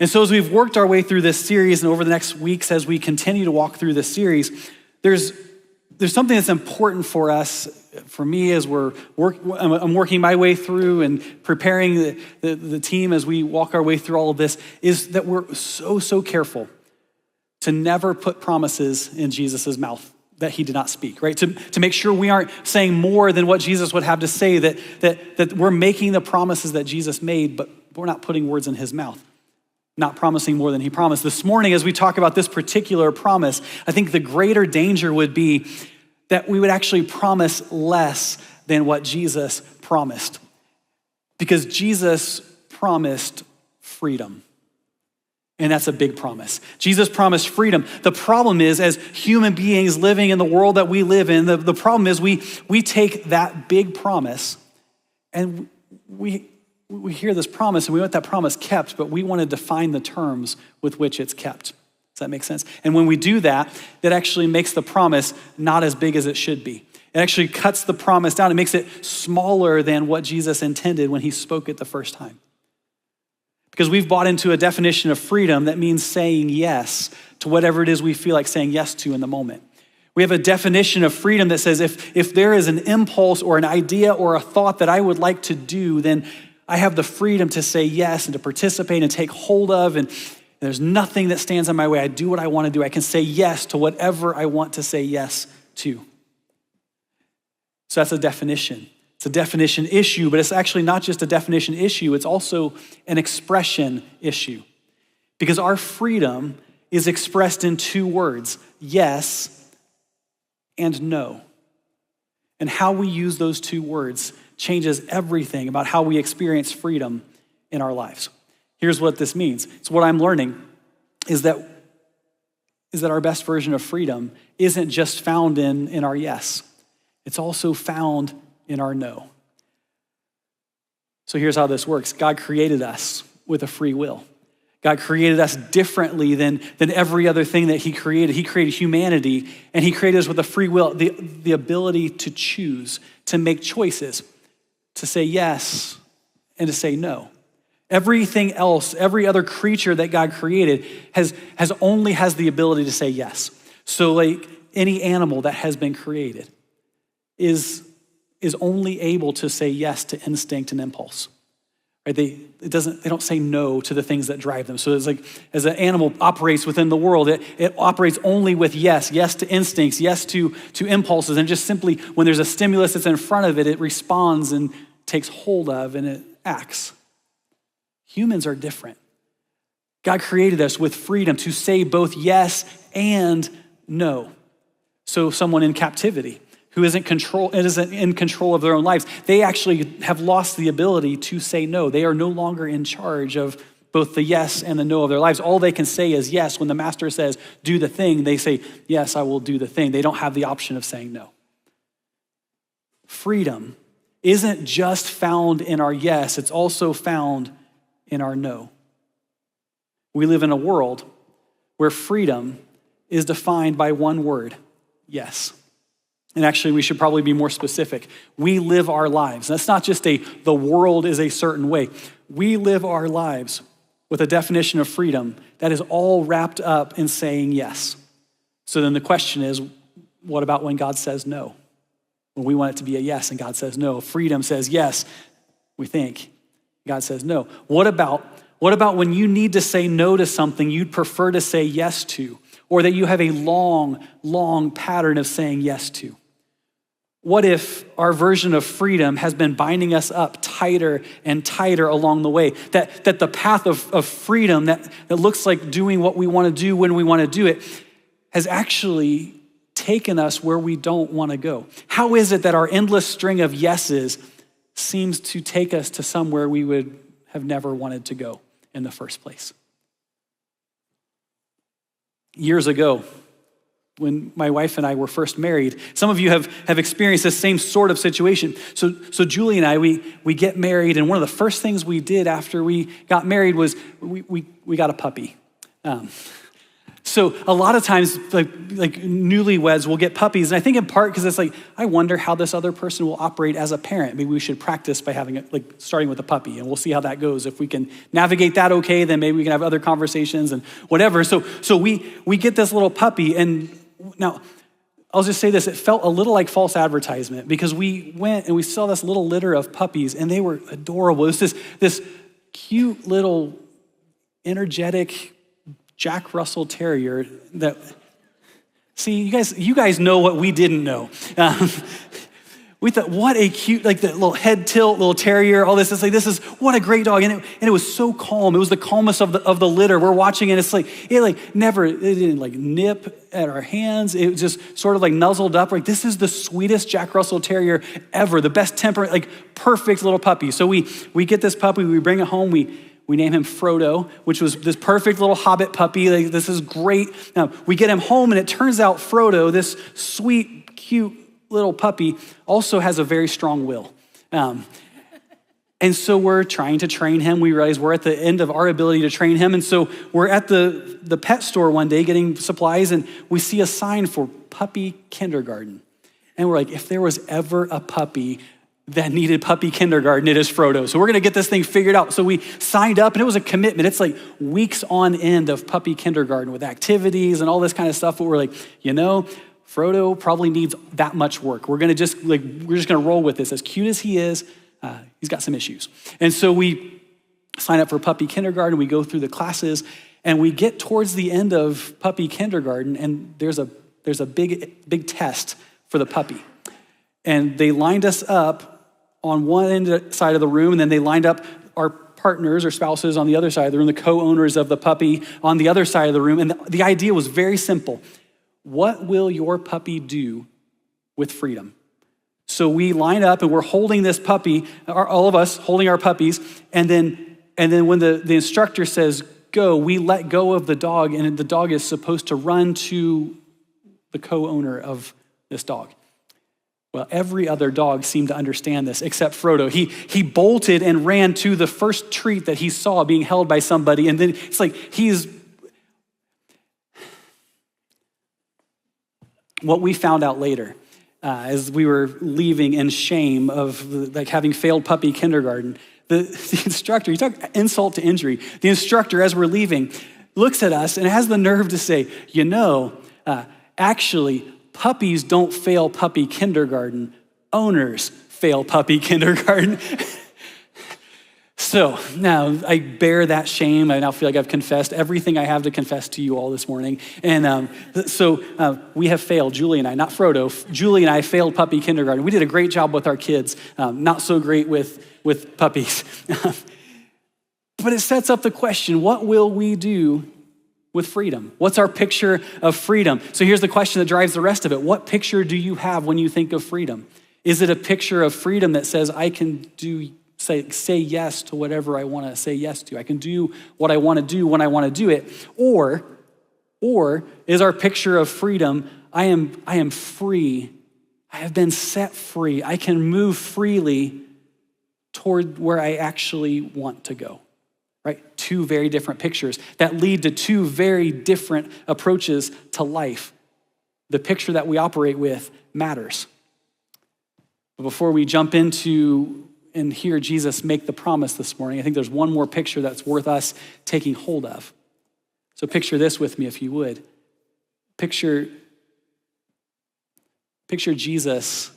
And so as we've worked our way through this series and over the next weeks as we continue to walk through this series, there's something that's important for us, for me as I'm working my way through and preparing the team as we walk our way through all of this, is that we're so careful to never put promises in Jesus' mouth that he did not speak, right? To make sure we aren't saying more than what Jesus would have to say, that we're making the promises that Jesus made, but we're not putting words in his mouth, not promising more than he promised. This morning, as we talk about this particular promise, I think the greater danger would be that we would actually promise less than what Jesus promised. Because Jesus promised freedom. And that's a big promise. Jesus promised freedom. The problem is, as human beings living in the world that we live in, the problem is we take that big promise and we hear this promise and we want that promise kept, but we want to define the terms with which it's kept. Does that make sense? And when we do that, that actually makes the promise not as big as it should be. It actually cuts the promise down. It makes it smaller than what Jesus intended when he spoke it the first time. Because we've bought into a definition of freedom that means saying yes to whatever it is we feel like saying yes to in the moment. We have a definition of freedom that says if there is an impulse or an idea or a thought that I would like to do, then I have the freedom to say yes and to participate and take hold of, and there's nothing that stands in my way. I do what I want to do. I can say yes to whatever I want to say yes to. So that's a definition. It's a definition issue, but it's actually not just a definition issue, it's also an expression issue. Because our freedom is expressed in two words, yes and no. And how we use those two words changes everything about how we experience freedom in our lives. Here's what this means. It's what I'm learning is that our best version of freedom isn't just found in our yes. It's also found in our no. So here's how this works. God created us with a free will. God created us differently than every other thing that he created. He created humanity, and he created us with a free will, the ability to choose, to make choices, to say yes and to say no. Everything else, every other creature that God created has the ability to say yes. So like any animal that has been created is only able to say yes to instinct and impulse. Right? They don't say no to the things that drive them. So it's like as an animal operates within the world, it operates only with yes to instincts, yes to impulses, and just simply when there's a stimulus that's in front of it, it responds and takes hold of and it acts. Humans are different. God created us with freedom to say both yes and no. So someone in captivity who isn't in control of their own lives, they actually have lost the ability to say no. They are no longer in charge of both the yes and the no of their lives. All they can say is yes. When the master says, do the thing, they say, yes, I will do the thing. They don't have the option of saying no. Freedom isn't just found in our yes, it's also found in our no. We live in a world where freedom is defined by one word, yes. And actually, we should probably be more specific. We live our lives. That's not just the world is a certain way. We live our lives with a definition of freedom that is all wrapped up in saying yes. So then the question is, what about when God says no? When we want it to be a yes and God says no. Freedom says yes, we think. God says no. What about when you need to say no to something you'd prefer to say yes to, or that you have a long pattern of saying yes to? What if our version of freedom has been binding us up tighter and tighter along the way? That the path of freedom that looks like doing what we want to do when we want to do it has actually taken us where we don't want to go. How is it that our endless string of yeses seems to take us to somewhere we would have never wanted to go in the first place? Years ago, when my wife and I were first married, some of you have experienced this same sort of situation. So Julie and I, we get married, and one of the first things we did after we got married was we got a puppy. So a lot of times, like newlyweds will get puppies, and I think in part because it's like, I wonder how this other person will operate as a parent. Maybe we should practice by starting with a puppy, and we'll see how that goes. If we can navigate that okay, then maybe we can have other conversations and whatever. So we get this little puppy, and now I'll just say this, it felt a little like false advertisement because we went and we saw this little litter of puppies, and they were adorable. It was this cute little energetic Jack Russell Terrier that, see, you guys know what we didn't know. We thought, what a cute, like the little head tilt, little terrier, all this. It's like, what a great dog. And it was so calm. It was the calmest of the litter. We're watching it. It's like, it didn't like nip at our hands. It just sort of like nuzzled up. Like, this is the sweetest Jack Russell Terrier ever. The best temperament, like perfect little puppy. So we get this puppy, we bring it home, we name him Frodo, which was this perfect little hobbit puppy. Like, this is great. Now, we get him home, and it turns out Frodo, this sweet, cute little puppy, also has a very strong will. And so we're trying to train him. We realize we're at the end of our ability to train him. And so we're at the pet store one day getting supplies, and we see a sign for puppy kindergarten. And we're like, if there was ever a puppy that needed puppy kindergarten, it is Frodo. So we're gonna get this thing figured out. So we signed up, and it was a commitment. It's like weeks on end of puppy kindergarten with activities and all this kind of stuff. But we're like, Frodo probably needs that much work. We're just gonna roll with this. As cute as he is, he's got some issues. And so we sign up for puppy kindergarten. We go through the classes, and we get towards the end of puppy kindergarten, and there's a big test for the puppy. And they lined us up on one side of the room, and then they lined up our partners or spouses on the other side of the room, the co-owners of the puppy on the other side of the room. And the idea was very simple. What will your puppy do with freedom? So we line up, and we're holding this puppy, all of us holding our puppies, and then when the instructor says go, we let go of the dog, and the dog is supposed to run to the co-owner of this dog. Well, every other dog seemed to understand this except Frodo. He bolted and ran to the first treat that he saw being held by somebody, and then it's like what we found out later as we were leaving in shame of having failed puppy kindergarten, the instructor, you talk insult to injury, the instructor as we're leaving looks at us and has the nerve to say, actually, puppies don't fail puppy kindergarten, owners fail puppy kindergarten. So now I bear that shame. I now feel like I've confessed everything I have to confess to you all this morning. And so we have failed, Julie and I, not Frodo. Julie and I failed puppy kindergarten. We did a great job with our kids, not so great with puppies. But it sets up the question, what will we do with freedom? What's our picture of freedom? So here's the question that drives the rest of it. What picture do you have when you think of freedom? Is it a picture of freedom that says I can say yes to whatever I want to say yes to? I can do what I want to do when I want to do it. Or is our picture of freedom, I am free. I have been set free. I can move freely toward where I actually want to go. Right? Two very different pictures that lead to two very different approaches to life. The picture that we operate with matters. But before we jump into and hear Jesus make the promise this morning, I think there's one more picture that's worth us taking hold of. So picture this with me, if you would. Picture Jesus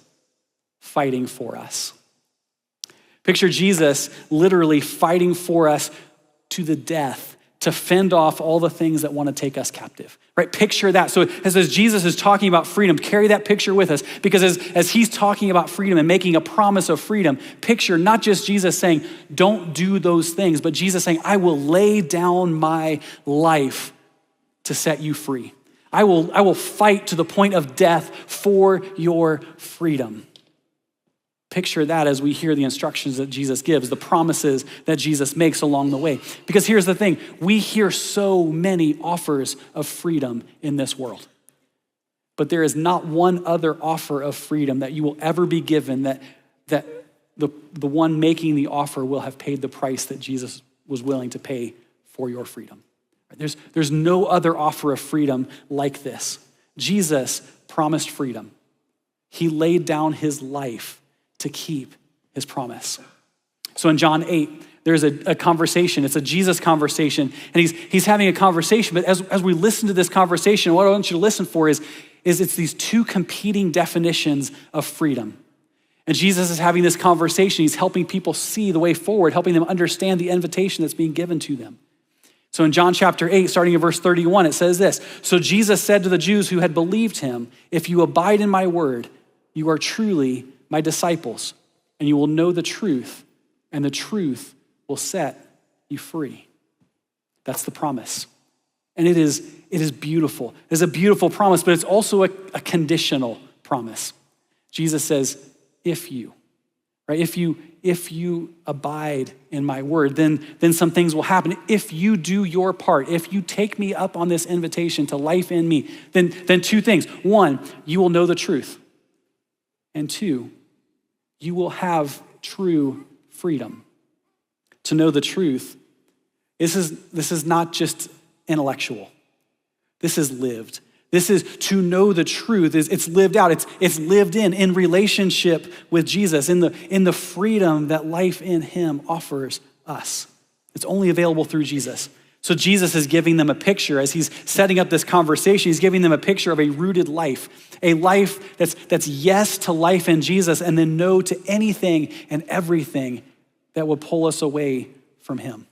fighting for us. Picture Jesus literally fighting for us to the death to fend off all the things that want to take us captive, right? Picture that. So as Jesus is talking about freedom, carry that picture with us, because as he's talking about freedom and making a promise of freedom, picture not just Jesus saying, don't do those things, but Jesus saying, I will lay down my life to set you free. I will fight to the point of death for your freedom. Picture that as we hear the instructions that Jesus gives, the promises that Jesus makes along the way. Because here's the thing, we hear so many offers of freedom in this world. But there is not one other offer of freedom that you will ever be given that the one making the offer will have paid the price that Jesus was willing to pay for your freedom. There's no other offer of freedom like this. Jesus promised freedom. He laid down his life to keep his promise. So in John 8, there's a conversation. It's a Jesus conversation. And he's having a conversation. But as we listen to this conversation, what I want you to listen for is it's these two competing definitions of freedom. And Jesus is having this conversation. He's helping people see the way forward, helping them understand the invitation that's being given to them. So in John chapter 8, starting in verse 31, it says this: "So Jesus said to the Jews who had believed him, 'If you abide in my word, you are truly my disciples, and you will know the truth, and the truth will set you free.'" That's the promise. And it is beautiful. It's a beautiful promise, but it's also a conditional promise. Jesus says, if you, right? If you abide in my word, then some things will happen. If you do your part, if you take me up on this invitation to life in me, then two things. One, you will know the truth. And two, you will have true freedom. To know the truth, this is not just intellectual. This is lived. This is to know the truth. It's lived out. It's lived in relationship with Jesus, in the freedom that life in him offers us. It's only available through Jesus. So Jesus is giving them a picture as he's setting up this conversation. He's giving them a picture of a rooted life, a life that's yes to life in Jesus and then no to anything and everything that would pull us away from him.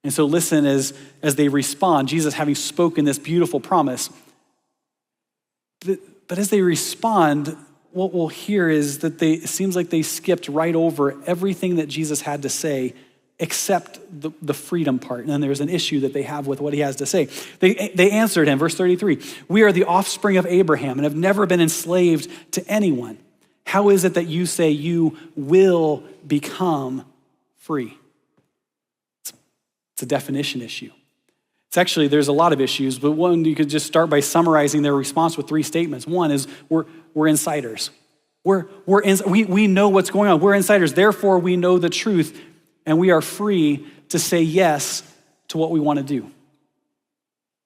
And so listen as they respond, Jesus having spoken this beautiful promise. But as they respond, what we'll hear is that it seems like they skipped right over everything that Jesus had to say except the freedom part. And then there's an issue that they have with what he has to say. They answered him, verse 33, "We are the offspring of Abraham and have never been enslaved to anyone. How is it that you say you will become free?" It's a definition issue. It's actually, there's a lot of issues, but one, you could just start by summarizing their response with three statements. One is, we're insiders. We know what's going on. We're insiders, therefore we know the truth, and we are free to say yes to what we want to do.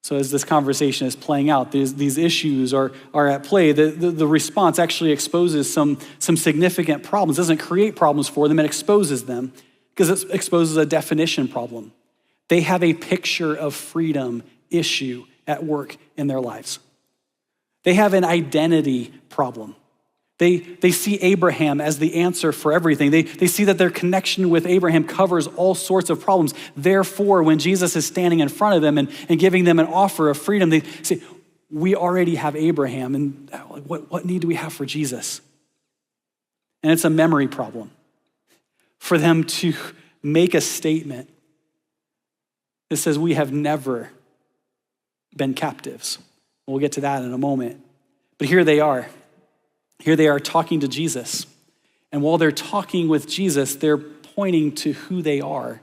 So as this conversation is playing out, these issues are at play. The response actually exposes some significant problems. It doesn't create problems for them, it exposes them, because it exposes a definition problem. They have a picture of freedom issue at work in their lives. They have an identity problem. They see Abraham as the answer for everything. They see that their connection with Abraham covers all sorts of problems. Therefore, when Jesus is standing in front of them and giving them an offer of freedom, they say, we already have Abraham, and what need do we have for Jesus? And it's a memory problem for them to make a statement that says we have never been captives. We'll get to that in a moment. But here they are. Here they are talking to Jesus. And while they're talking with Jesus, they're pointing to who they are.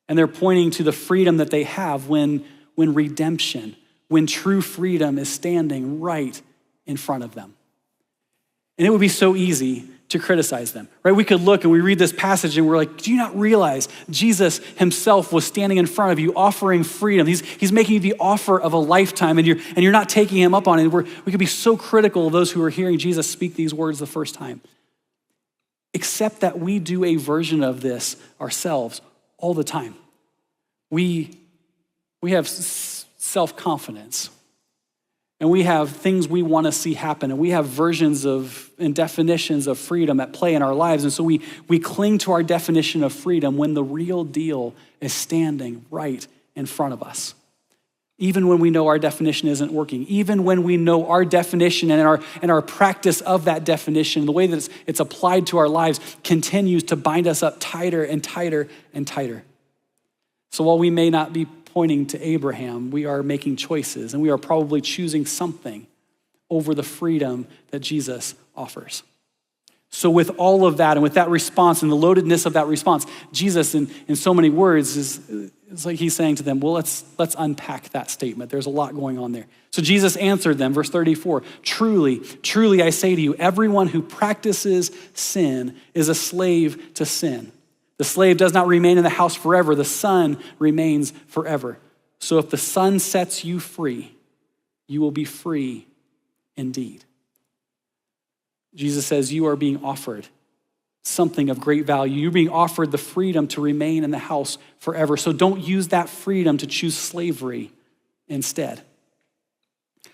And they're pointing to the freedom that they have when redemption, when true freedom is standing right in front of them. And it would be so easy to criticize them, right? We could look and we read this passage and we're like, do you not realize Jesus himself was standing in front of you offering freedom? He's making you the offer of a lifetime and you're not taking him up on it. We could be so critical of those who are hearing Jesus speak these words the first time. Except that we do a version of this ourselves all the time. We have self-confidence. And we have things we want to see happen. And we have versions of and definitions of freedom at play in our lives. And so we cling to our definition of freedom when the real deal is standing right in front of us. Even when we know our definition isn't working. Even when we know our definition and our practice of that definition, the way that it's applied to our lives continues to bind us up tighter and tighter and tighter. So while we may not be pointing to Abraham, we are making choices and we are probably choosing something over the freedom that Jesus offers. So with all of that and with that response and the loadedness of that response, Jesus in so many words is like he's saying to them, well, let's unpack that statement. There's a lot going on there. So Jesus answered them, verse 34, truly, truly I say to you, everyone who practices sin is a slave to sin. The slave does not remain in the house forever. The son remains forever. So if the Son sets you free, you will be free indeed. Jesus says you are being offered something of great value. You're being offered the freedom to remain in the house forever. So don't use that freedom to choose slavery instead.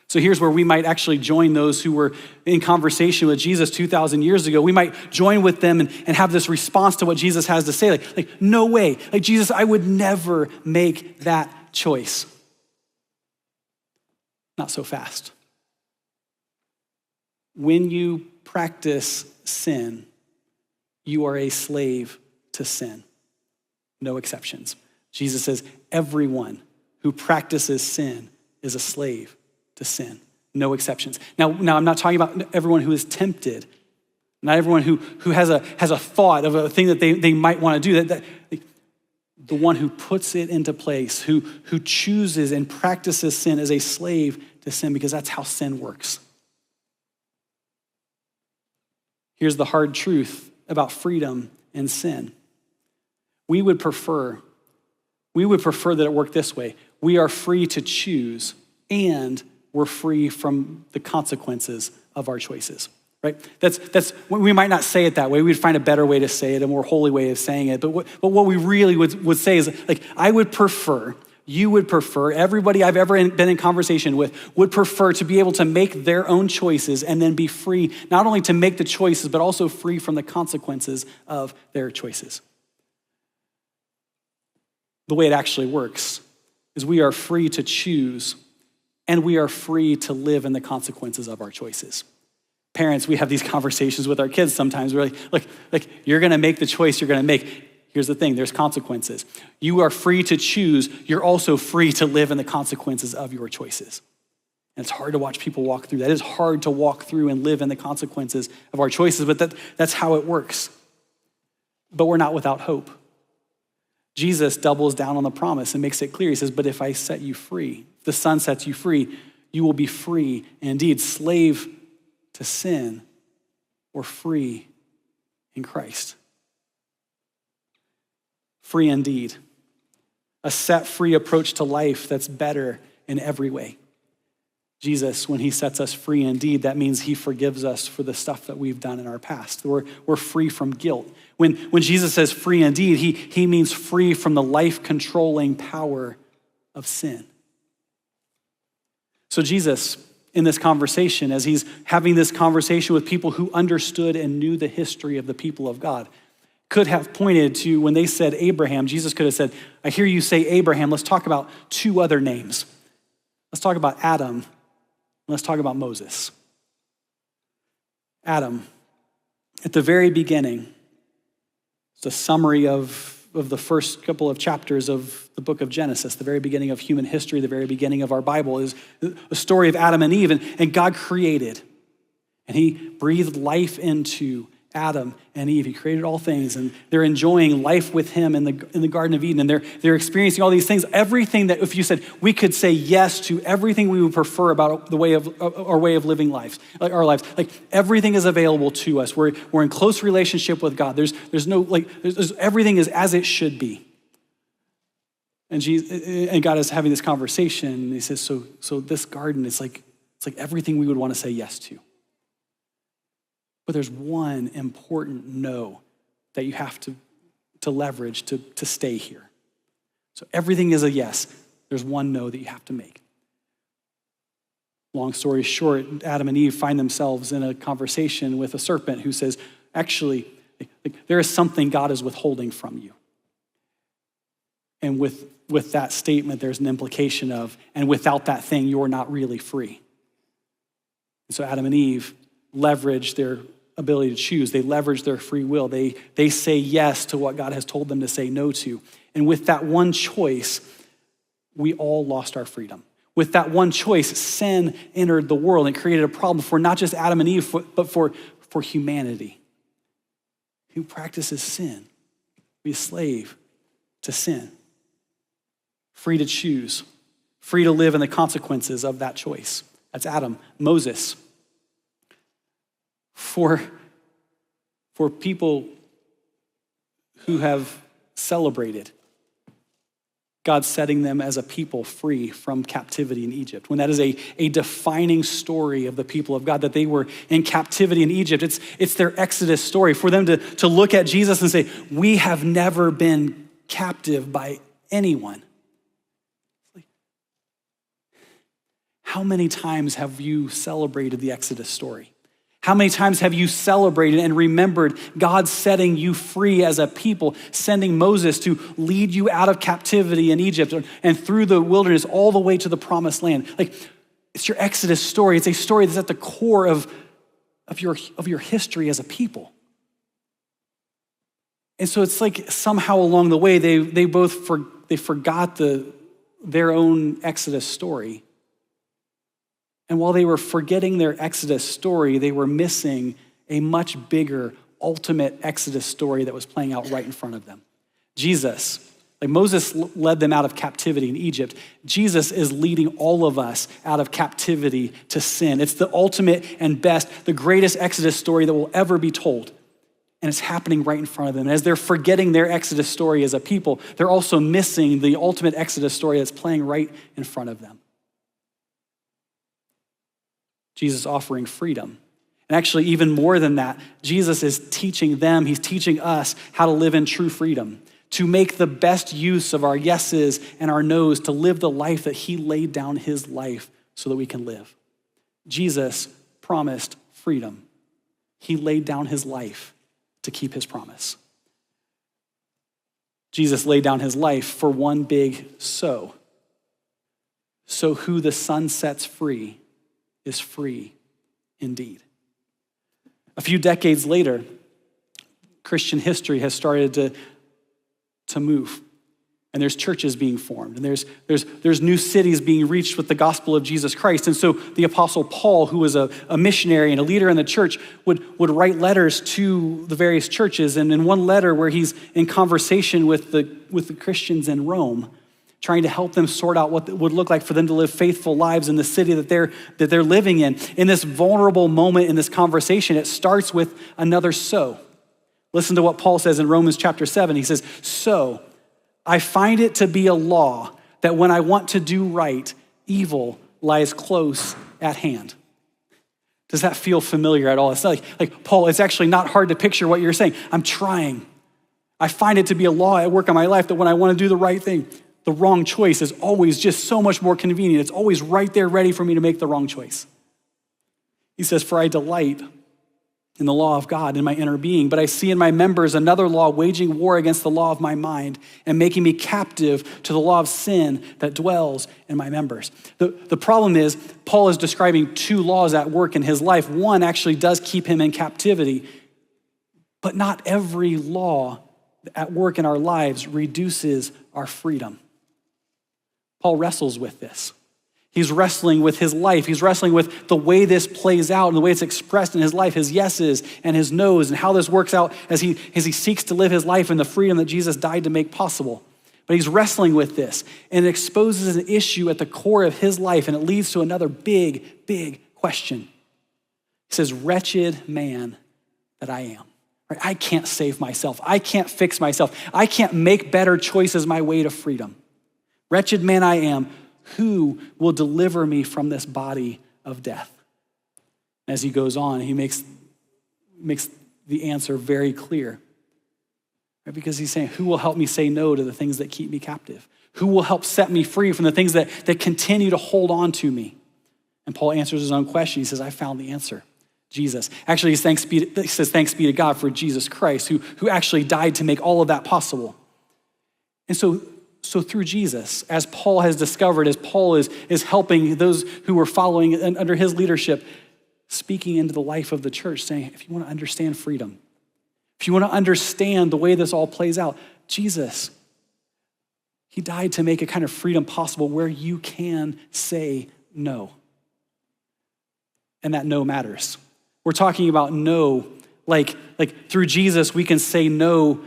So here's where we might actually join those who were in conversation with Jesus 2,000 years ago. We might join with them and have this response to what Jesus has to say. Like, no way. Like, Jesus, I would never make that choice. Not so fast. When you practice sin, you are a slave to sin. No exceptions. Jesus says everyone who practices sin is a slave to sin. No exceptions. Now I'm not talking about everyone who is tempted. Not everyone who has a thought of a thing that they might want to do. The one who puts it into place, who chooses and practices sin is a slave to sin, because that's how sin works. Here's the hard truth about freedom and sin. We would prefer that it worked this way. We are free to choose, and we're free from the consequences of our choices, right? That's we might not say it that way. We'd find a better way to say it, a more holy way of saying it. But what we really would say is, like, I would prefer, you would prefer, everybody I've ever been in conversation with would prefer to be able to make their own choices and then be free, not only to make the choices, but also free from the consequences of their choices. The way it actually works is we are free to choose, and we are free to live in the consequences of our choices. Parents, we have these conversations with our kids sometimes. We're like, you're gonna make the choice you're gonna make. Here's the thing, there's consequences. You are free to choose. You're also free to live in the consequences of your choices. And it's hard to watch people walk through that. It is hard to walk through and live in the consequences of our choices, but that's how it works. But we're not without hope. Jesus doubles down on the promise and makes it clear. He says, but if I set you free, if the Son sets you free, you will be free indeed, slave to sin or free in Christ. Free indeed. A set free approach to life that's better in every way. Jesus, when he sets us free indeed, that means he forgives us for the stuff that we've done in our past. We're free from guilt. When Jesus says free indeed, he means free from the life-controlling power of sin. So Jesus, in this conversation, as he's having this conversation with people who understood and knew the history of the people of God, could have pointed to, when they said Abraham, Jesus could have said, I hear you say Abraham, let's talk about two other names. Let's talk about Adam, and let's talk about Moses. Adam, at the very beginning, it's a summary of the first couple of chapters of the book of Genesis, the very beginning of human history, the very beginning of our Bible is a story of Adam and Eve, and God created, and he breathed life into Adam and Eve. He created all things, and they're enjoying life with him in the Garden of Eden, and they're experiencing all these things. Everything that, if you said we could say yes to everything we would prefer about the way of our way of living lives, like our lives, like everything is available to us. We're in close relationship with God. There's no everything is as it should be. And God is having this conversation, and he says, so this garden is like everything we would want to say yes to. But there's one important no that you have to leverage to stay here. So everything is a yes. There's one no that you have to make. Long story short, Adam and Eve find themselves in a conversation with a serpent who says, actually, there is something God is withholding from you. And with that statement, there's an implication of, and without that thing, you're not really free. And so Adam and Eve leverage their ability to choose. They leverage their free will. They say yes to what God has told them to say no to. And with that one choice, we all lost our freedom. With that one choice, sin entered the world and created a problem for not just Adam and Eve, but for humanity. Who practices sin, be a slave to sin. Free to choose, free to live in the consequences of that choice. That's Adam. Moses. For people who have celebrated God setting them as a people free from captivity in Egypt. When that is a defining story of the people of God, that they were in captivity in Egypt. It's their Exodus story. For them to look at Jesus and say, we have never been captive by anyone. How many times have you celebrated the Exodus story? How many times have you celebrated and remembered God setting you free as a people, sending Moses to lead you out of captivity in Egypt and through the wilderness all the way to the promised land? Like, it's your Exodus story. It's a story that's at the core of your history as a people. And so it's like somehow along the way, they forgot their own Exodus story. And while they were forgetting their Exodus story, they were missing a much bigger, ultimate Exodus story that was playing out right in front of them. Jesus, like Moses led them out of captivity in Egypt, Jesus is leading all of us out of captivity to sin. It's the ultimate and best, the greatest Exodus story that will ever be told. And it's happening right in front of them. And as they're forgetting their Exodus story as a people, they're also missing the ultimate Exodus story that's playing right in front of them. Jesus offering freedom. And actually, even more than that, Jesus is teaching them, he's teaching us how to live in true freedom, to make the best use of our yeses and our nos, to live the life that he laid down his life so that we can live. Jesus promised freedom. He laid down his life to keep his promise. Jesus laid down his life for one big so. So who the Son sets free is free indeed. A few decades later, Christian history has started to move. And there's churches being formed. And there's new cities being reached with the gospel of Jesus Christ. And so the Apostle Paul, who was a missionary and a leader in the church, would write letters to the various churches. And in one letter where he's in conversation with the Christians in Rome, trying to help them sort out what it would look like for them to live faithful lives in the city that they're living in. In this vulnerable moment in this conversation, it starts with another so. Listen to what Paul says in Romans chapter 7. He says, so I find it to be a law that when I want to do right, evil lies close at hand. Does that feel familiar at all? It's not like Paul, it's actually not hard to picture what you're saying. I'm trying. I find it to be a law at work in my life that when I want to do the right thing, the wrong choice is always just so much more convenient. It's always right there ready for me to make the wrong choice. He says, for I delight in the law of God in my inner being, but I see in my members another law waging war against the law of my mind and making me captive to the law of sin that dwells in my members. The problem is, Paul is describing two laws at work in his life. One actually does keep him in captivity, but not every law at work in our lives reduces our freedom. Paul wrestles with this. He's wrestling with his life. He's wrestling with the way this plays out and the way it's expressed in his life, his yeses and his nos, and how this works out as he seeks to live his life in the freedom that Jesus died to make possible. But he's wrestling with this, and it exposes an issue at the core of his life, and it leads to another big, big question. He says, wretched man that I am. Right? I can't save myself. I can't fix myself. I can't make better choices my way to freedom. Wretched man I am, who will deliver me from this body of death? As he goes on, he makes the answer very clear. Right? Because he's saying, who will help me say no to the things that keep me captive? Who will help set me free from the things that continue to hold on to me? And Paul answers his own question. He says, I found the answer. Jesus. Actually, he says, thanks be to God for Jesus Christ, who actually died to make all of that possible. And so through Jesus, as Paul has discovered, as Paul is helping those who were following under his leadership, speaking into the life of the church, saying, if you want to understand freedom, if you want to understand the way this all plays out, Jesus, he died to make a kind of freedom possible where you can say no. And that no matters. We're talking about no, like through Jesus, we can say no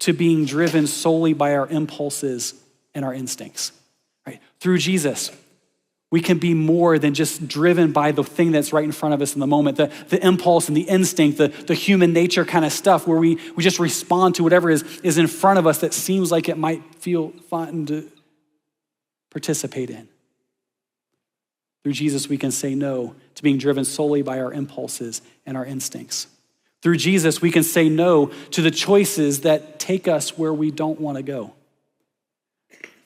to being driven solely by our impulses and our instincts, right? Through Jesus, we can be more than just driven by the thing that's right in front of us in the moment, the impulse and the instinct, the human nature kind of stuff where we just respond to whatever is in front of us that seems like it might feel fun participate in. Through Jesus, we can say no to being driven solely by our impulses and our instincts. Through Jesus, we can say no to the choices that take us where we don't want to go.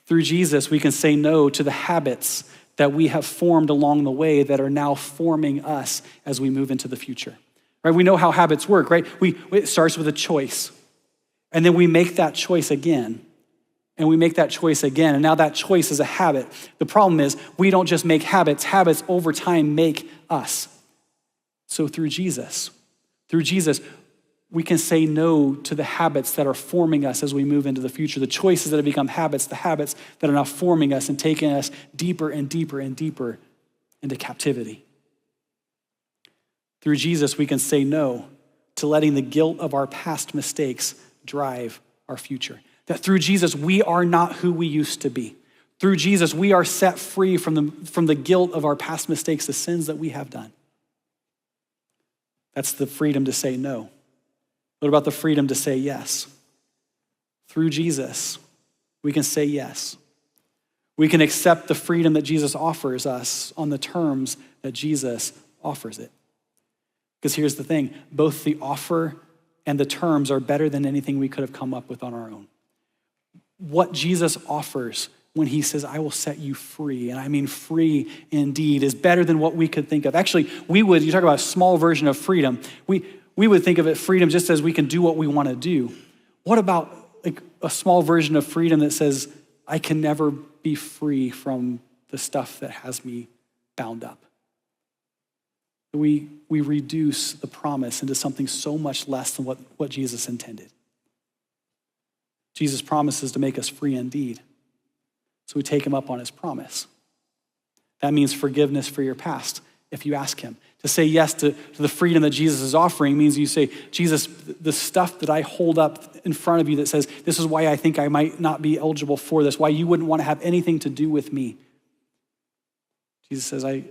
Through Jesus, we can say no to the habits that we have formed along the way that are now forming us as we move into the future. Right? We know how habits work, right? It starts with a choice, and then we make that choice again, and we make that choice again, and now that choice is a habit. The problem is we don't just make habits. Habits over time make us. So through Jesus, we can say no to the habits that are forming us as we move into the future, the choices that have become habits, the habits that are now forming us and taking us deeper and deeper and deeper into captivity. Through Jesus, we can say no to letting the guilt of our past mistakes drive our future. That through Jesus, we are not who we used to be. Through Jesus, we are set free from the guilt of our past mistakes, the sins that we have done. That's the freedom to say no. What about the freedom to say yes? Through Jesus, we can say yes. We can accept the freedom that Jesus offers us on the terms that Jesus offers it. Because here's the thing, both the offer and the terms are better than anything we could have come up with on our own. What Jesus offers when he says, I will set you free, and I mean free indeed, is better than what we could think of. Actually, you talk about a small version of freedom. We would think of it freedom just as we can do what we want to do. What about like a small version of freedom that says, I can never be free from the stuff that has me bound up? We reduce the promise into something so much less than what Jesus intended. Jesus promises to make us free indeed. So we take him up on his promise. That means forgiveness for your past if you ask him. To say yes to the freedom that Jesus is offering means you say, Jesus, the stuff that I hold up in front of you that says, this is why I think I might not be eligible for this, why you wouldn't want to have anything to do with me. Jesus says, I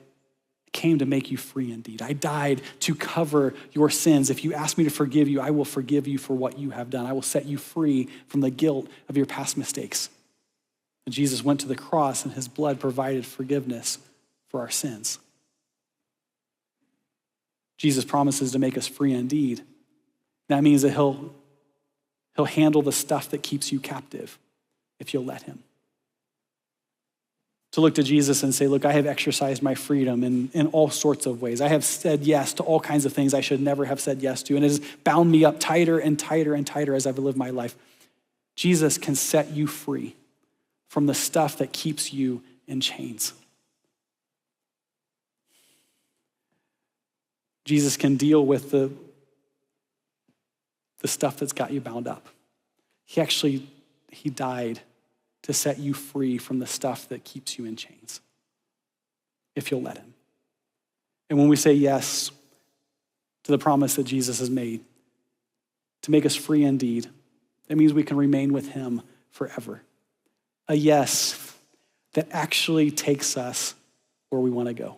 came to make you free indeed. I died to cover your sins. If you ask me to forgive you, I will forgive you for what you have done. I will set you free from the guilt of your past mistakes. And Jesus went to the cross and his blood provided forgiveness for our sins. Jesus promises to make us free indeed. That means that he'll handle the stuff that keeps you captive if you'll let him. To look to Jesus and say, look, I have exercised my freedom in all sorts of ways. I have said yes to all kinds of things I should never have said yes to, and it has bound me up tighter and tighter and tighter as I've lived my life. Jesus can set you free from the stuff that keeps you in chains. Jesus can deal with the stuff that's got you bound up. He died to set you free from the stuff that keeps you in chains, if you'll let him. And when we say yes to the promise that Jesus has made to make us free indeed, that means we can remain with him forever. A yes that actually takes us where we want to go.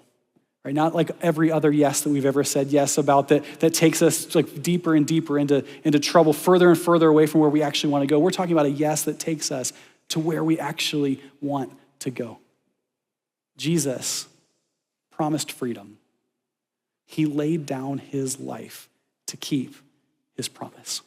Right? Not like every other yes that we've ever said yes about that takes us like deeper and deeper into trouble, further and further away from where we actually want to go. We're talking about a yes that takes us to where we actually want to go. Jesus promised freedom. He laid down his life to keep his promise.